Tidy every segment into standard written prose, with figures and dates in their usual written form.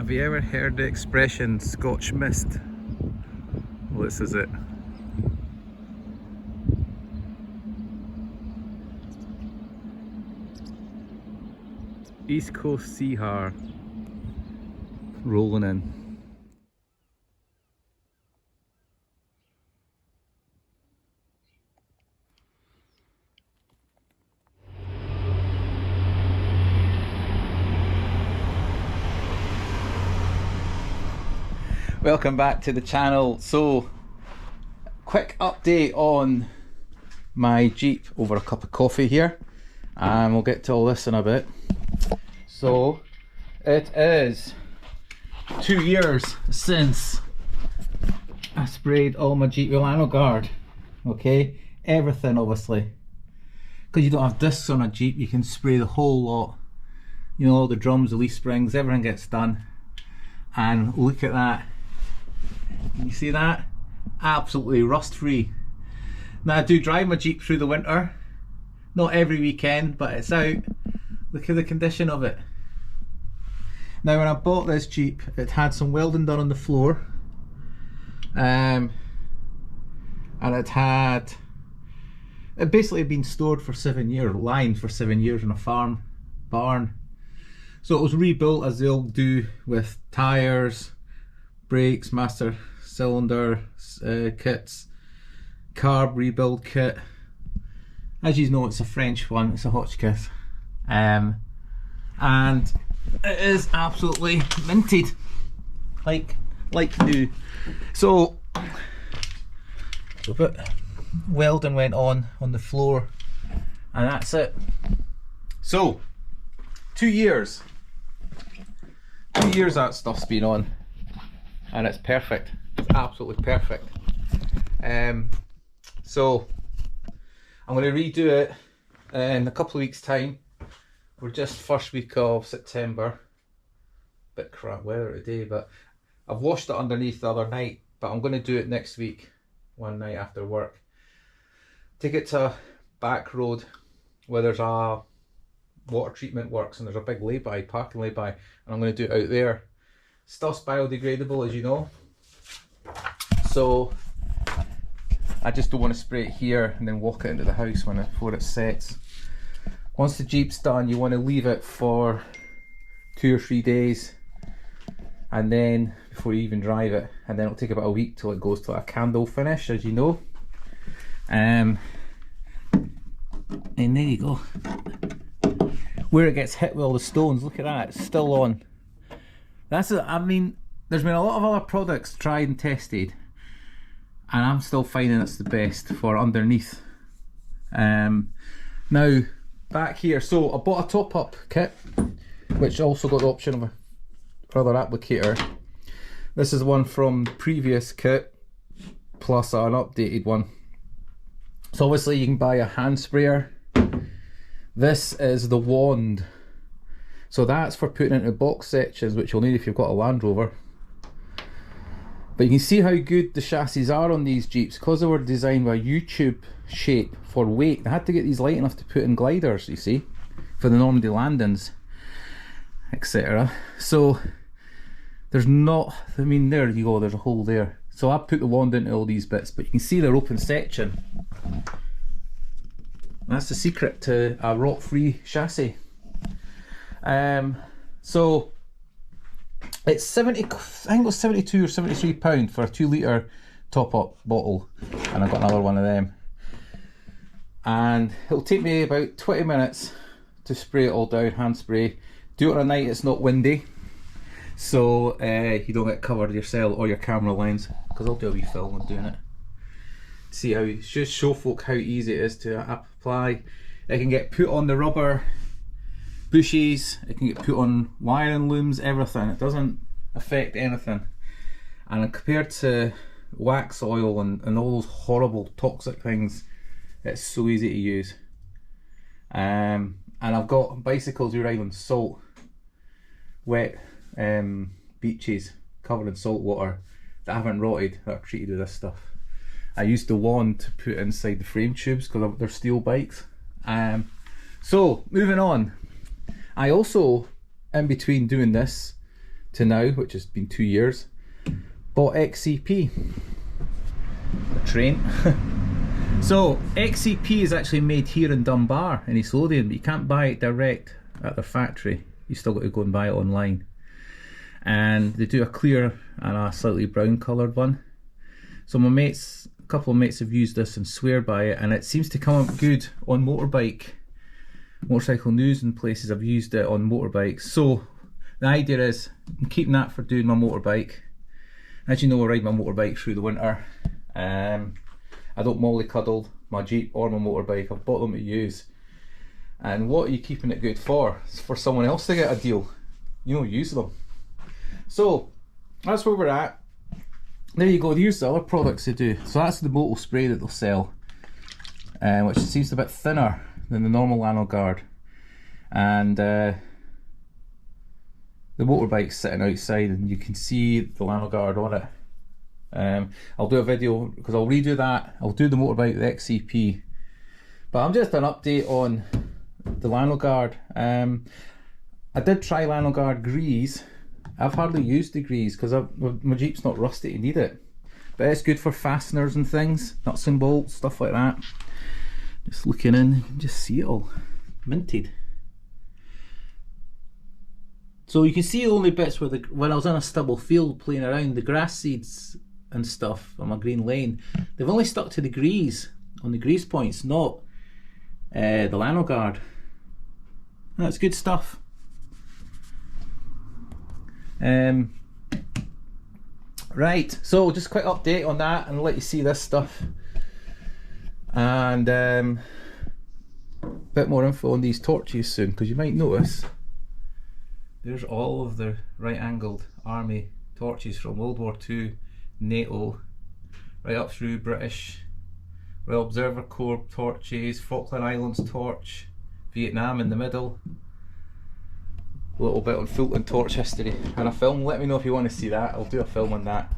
Have you ever heard the expression Scotch mist? Well, this is it. East Coast Sea Har rolling in. Welcome back to the channel. So, quick update on my Jeep over a cup of coffee here, and we'll get to all this in a bit. So, it is 2 years since I sprayed all my Jeep with Lanoguard. Okay, everything obviously. Because you don't have discs on a Jeep, you can spray the whole lot. You know, all the drums, the leaf springs, everything gets done. And look at that. Can you see that? Absolutely rust free. Now I do drive my Jeep through the winter, not every weekend, but it's out. Look at the condition of it. Now when I bought this Jeep, it had some welding done on the floor, and it basically been stored for 7 years, lined for 7 years in a farm barn. So it was rebuilt as they'll do with tyres, brakes, master cylinder kits, carb rebuild kit. As you know, it's a French one, it's a Hotchkiss, and it is absolutely minted, like new. So a bit welding went on the floor, and that's it. So 2 years. 2 years that stuff's been on, and it's perfect. It's absolutely perfect. So I'm going to redo it in a couple of weeks' time. We're just first week of September. Bit crap weather today, but I've washed it underneath the other night. But I'm going to do it next week, one night after work. Take it to a back road where there's a water treatment works, and there's a big lay-by, parking lay-by, and I'm going to do it out there. Stuff's biodegradable, as you know, so I just don't want to spray it here and then walk it into the house before it sets. Once the Jeep's done, you want to leave it for 2 or 3 days, and then before you even drive it, and then it'll take about a week till it goes to a candle finish, as you know. And there you go. Where it gets hit with all the stones, look at that, it's still on. I mean, there's been a lot of other products tried and tested, and I'm still finding it's the best for underneath. Now, back here, so I bought a top-up kit, which also got the option of a other applicator. This is one from the previous kit, plus an updated one. So obviously you can buy a hand sprayer. This is the wand. So that's for putting into box sections, which you'll need if you've got a Land Rover. But you can see how good the chassis are on these Jeeps. Because they were designed with a U-tube shape for weight, they had to get these light enough to put in gliders, you see, for the Normandy landings, etc. So there's not, I mean, there you go, there's a hole there. So I put the wand into all these bits, but you can see they're open section. That's the secret to a rot-free chassis. So it's 70, I think it was 72 or 73 pound for a 2 litre top-up bottle, and I got another one of them. And it'll take me about 20 minutes to spray it all down, hand spray. Do it on a night it's not windy, so you don't get covered yourself or your camera lens, because I'll do a wee film on doing it. See how, just show folk how easy it is to apply. It can get put on the rubber bushes, it can get put on wiring looms, everything. It doesn't affect anything. And compared to wax oil and all those horrible toxic things, it's so easy to use. And I've got bicycles you ride on salt, wet beaches covered in salt water that haven't rotted, that are treated with this stuff. I used the wand to put inside the frame tubes because they're steel bikes. So moving on, I also, in between doing this, to now, which has been 2 years, bought XCP, a train. So XCP is actually made here in Dunbar in East Lothian, but you can't buy it direct at their factory. You still got to go and buy it online. And they do a clear and a slightly brown coloured one. So my mates, a couple of mates have used this and swear by it, and it seems to come up good on motorcycle news and places. I've used it on motorbikes. So the idea is I'm keeping that for doing my motorbike. As you know, I ride my motorbike through the winter. I don't mollycoddle my Jeep or my motorbike. I've bought them to use. And what are you keeping it good for? It's for someone else to get a deal. You know, use them. So that's where we're at. There you go. Here's the other products they do. So that's the moto spray that they'll sell, which seems a bit thinner than the normal Lanoguard. And the motorbike's sitting outside, and you can see the Lanoguard on it. I'll do a video because I'll redo that. I'll do the motorbike with XCP, but I'm just an update on the Lanoguard. I did try Lanoguard grease. I've hardly used the grease because my Jeep's not rusty to need it, but it's good for fasteners and things, nuts and bolts, stuff like that. Just looking in, you can just see it all minted. So you can see the only bits where when I was in a stubble field playing around, the grass seeds and stuff on my green lane, they've only stuck to the grease on the grease points, not the Lanoguard. That's good stuff. Right, so just a quick update on that and let you see this stuff, and a bit more info on these torches soon, because you might notice there's all of the right angled army torches from World War II, NATO, right up through British, Royal Observer Corps torches, Falkland Islands torch, Vietnam in the middle. A little bit on Fulton torch history and a film. Let me know if you want to see that. I'll do a film on that.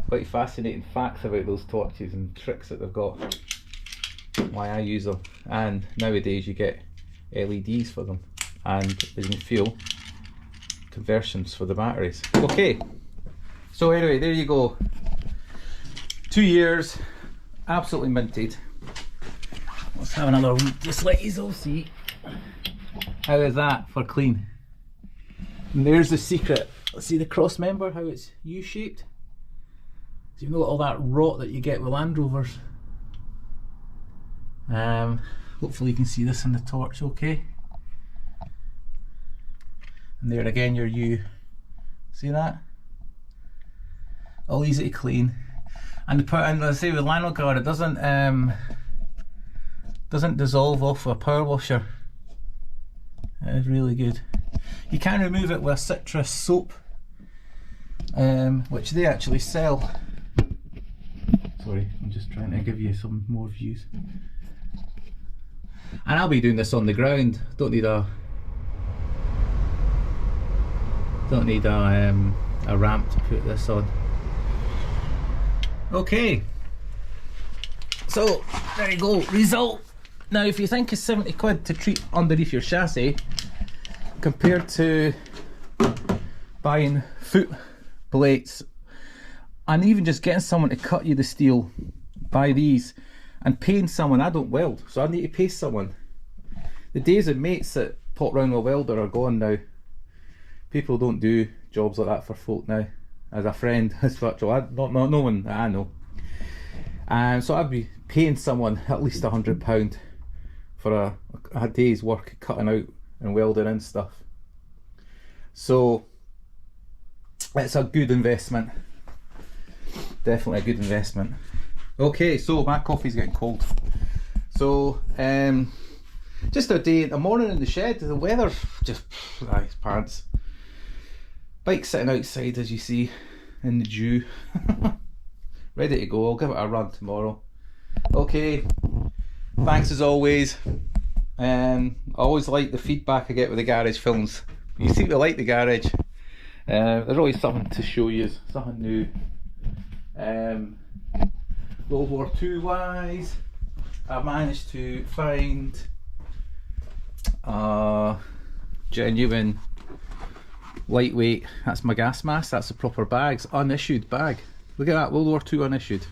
Quite fascinating facts about those torches and tricks that they've got, why I use them. And nowadays you get LEDs for them, and as you can feel, conversions for the batteries. Okay, so anyway, there you go. 2 years, absolutely minted. Let's have another one just let you all see. How is that for clean? And there's the secret. Let's see the cross member, how it's U-shaped. So you've got all that rot that you get with Land Rovers. Hopefully you can see this in the torch okay. And there again your U. See that? All easy to clean. And as I say with Lanoguard, it doesn't dissolve off with a power washer. It is really good. You can remove it with a citrus soap, which they actually sell. Sorry, I'm just trying to give you some more views. And I'll be doing this on the ground. Don't need a ramp to put this on. Okay, so there you go, result. Now if you think it's 70 quid to treat underneath your chassis compared to buying foot plates and even just getting someone to cut you the steel, buy these, and paying someone. I don't weld, so I need to pay someone. The days of mates that pop round with a welder are gone now. People don't do jobs like that for folk now. As a friend, as such, no one that I know. So I'd be paying someone at least £100 for a day's work cutting out and welding in stuff. So it's a good investment. Definitely a good investment. Okay, so my coffee's getting cold. So just a day, a morning in the shed. The weather's just it's pants. Bike sitting outside as you see in the dew. Ready to go. I'll give it a run tomorrow. Okay, thanks as always. I always like the feedback I get with the garage films. You seem to like the garage. There's always something to show you, something new. World War II wise, I managed to find genuine Lightweight, that's my gas mask, that's the proper bags, unissued bag. Look at that, World War II unissued.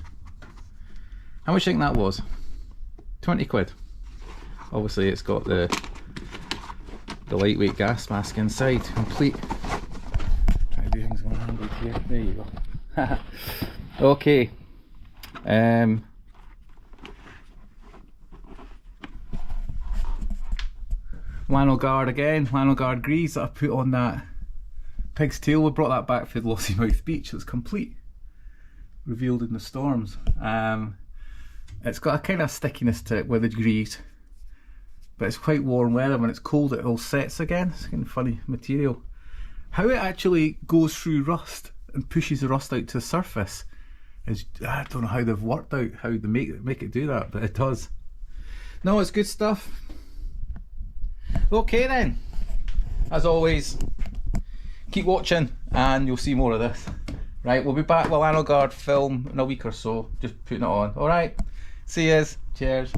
How much do you think that was? 20 quid. Obviously it's got the lightweight gas mask inside, complete. Try to do things one-handed here, there you go. Okay. Lanoguard again, Lanoguard grease that I put on that pig's tail. We brought that back for the Lossiemouth beach. It's complete, revealed in the storms. It's got a kind of stickiness to it with the grease, but it's quite warm weather. When it's cold it all sets again. It's kind of funny material. How it actually goes through rust and pushes the rust out to the surface is, I don't know how they've worked out how they make it do that, but it does. No, it's good stuff. Okay then, as always, keep watching and you'll see more of this. Right, we'll be back with Lanoguard film in a week or so, just putting it on. Alright, see yous, cheers.